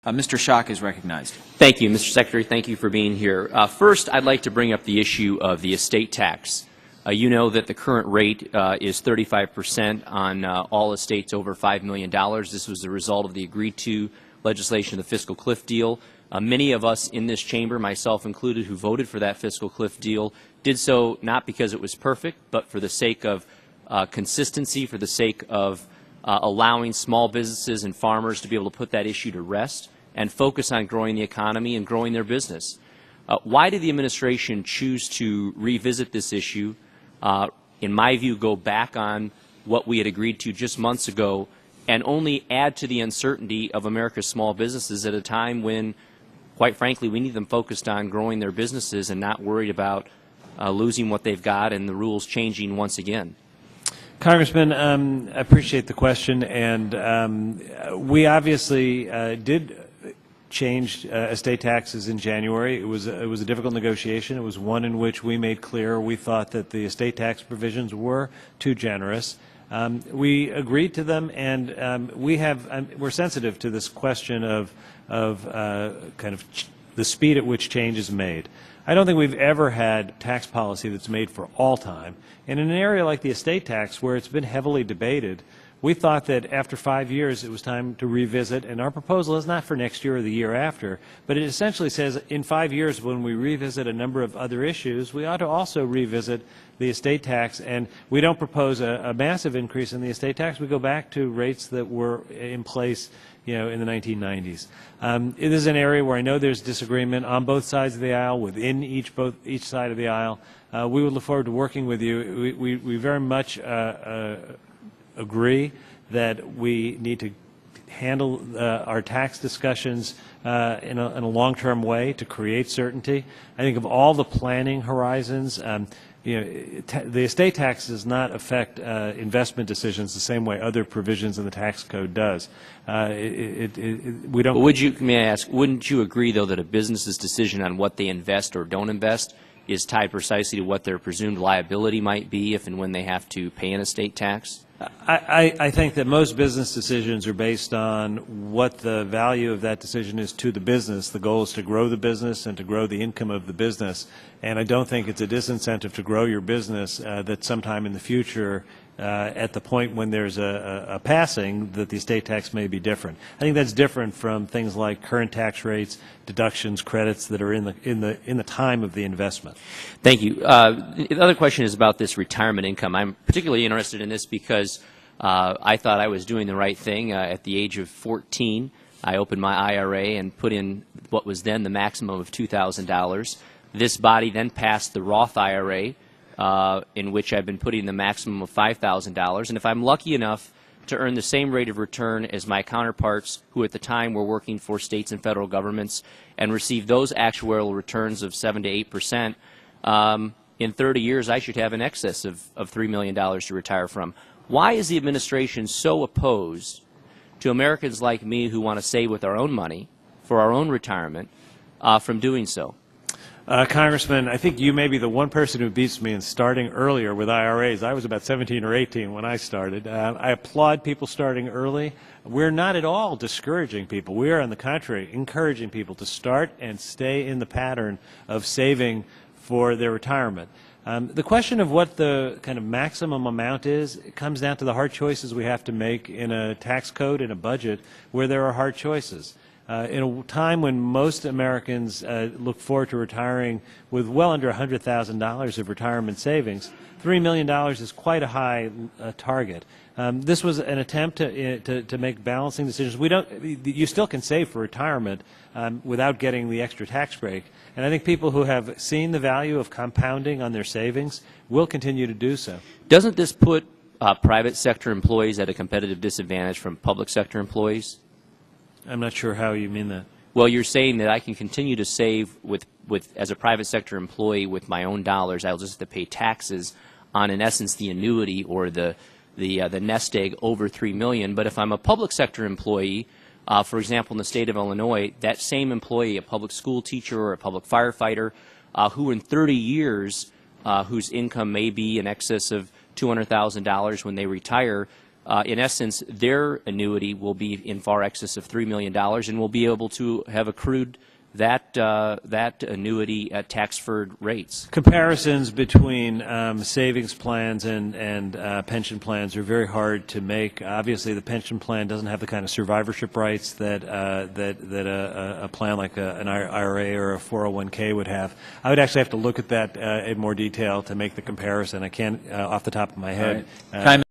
Mr. Schock is recognized. Thank you, Mr. Secretary. Thank you for being here. First, I'd like to bring up the issue of the estate tax. You know that the current rate is 35% on all estates over $5 million. This was the result of the agreed-to legislation of the fiscal cliff deal. Many of us in this chamber, myself included, who voted for that fiscal cliff deal, did so not because it was perfect, but for the sake of consistency, for the sake of allowing small businesses and farmers to be able to put that issue to rest and focus on growing the economy and growing their business. Why did the administration choose to revisit this issue, in my view, go back on what we had agreed to just months ago and only add to the uncertainty of America's small businesses at a time when, quite frankly, we need them focused on growing their businesses and not worried about losing what they've got and the rules changing once again? Congressman, I appreciate the question, and we obviously did change estate taxes in January. It was a difficult negotiation. It was one in which we made clear we thought that the estate tax provisions were too generous. We agreed to them, and we're sensitive to this question of kind of the speed at which change is made. I don't think we've ever had tax policy that's made for all time. And in an area like the estate tax, where it's been heavily debated, we thought that after 5 years it was time to revisit, and our proposal is not for next year or the year after, but it essentially says in 5 years when we revisit a number of other issues, we ought to also revisit the estate tax, and we don't propose a massive increase in the estate tax. We go back to rates that were in place in the 1990s. It is an area where I know there's disagreement on both sides of the aisle, within each side of the aisle. We would look forward to working with you. We very much agree that we need to handle our tax discussions in a long-term way to create certainty. I think of all the planning horizons, the estate tax does not affect investment decisions the same way other provisions in the tax code does. We don't. But may I ask, wouldn't you agree, though, that a business's decision on what they invest or don't invest is tied precisely to what their presumed liability might be if and when they have to pay an estate tax? I think that most business decisions are based on what the value of that decision is to the business. The goal is to grow the business and to grow the income of the business. And I don't think it's a disincentive to grow your business that sometime in the future, at the point when there's a passing, that the estate tax may be different. I think that's different from things like current tax rates, deductions, credits that are in the time of the investment. Thank you. The other question is about this retirement income. I'm particularly interested in this because I thought I was doing the right thing. At the age of 14, I opened my IRA and put in what was then the maximum of $2,000. This body then passed the Roth IRA, in which I've been putting the maximum of $5,000. And if I'm lucky enough to earn the same rate of return as my counterparts who at the time were working for states and federal governments and receive those actuarial returns of 7 to 8%, in 30 years I should have an excess of $3 million to retire from. Why is the administration so opposed to Americans like me who want to save with our own money for our own retirement from doing so? Congressman, I think you may be the one person who beats me in starting earlier with IRAs. I was about 17 or 18 when I started. I applaud people starting early. We're not at all discouraging people. We are, on the contrary, encouraging people to start and stay in the pattern of saving for their retirement. The question of what the kind of maximum amount is, it comes down to the hard choices we have to make in a tax code, in a budget, where there are hard choices. In a time when most Americans look forward to retiring with well under $100,000 of retirement savings, $3 million is quite a high target. This was an attempt to make balancing decisions. You still can save for retirement without getting the extra tax break. And I think people who have seen the value of compounding on their savings will continue to do so. Doesn't this put private sector employees at a competitive disadvantage from public sector employees? I'm not sure how you mean that. Well, you're saying that I can continue to save as a private sector employee with my own dollars. I'll just have to pay taxes on, in essence, the annuity or the nest egg over $3 million. But if I'm a public sector employee, for example, in the state of Illinois, that same employee, a public school teacher or a public firefighter, who in 30 years, whose income may be in excess of $200,000 when they retire, in essence, their annuity will be in far excess of $3 million and will be able to have accrued that annuity at tax-deferred rates. Comparisons between savings plans and pension plans are very hard to make. Obviously, the pension plan doesn't have the kind of survivorship rights that a plan like an IRA or a 401k would have. I would actually have to look at that in more detail to make the comparison. I can't off the top of my head. Time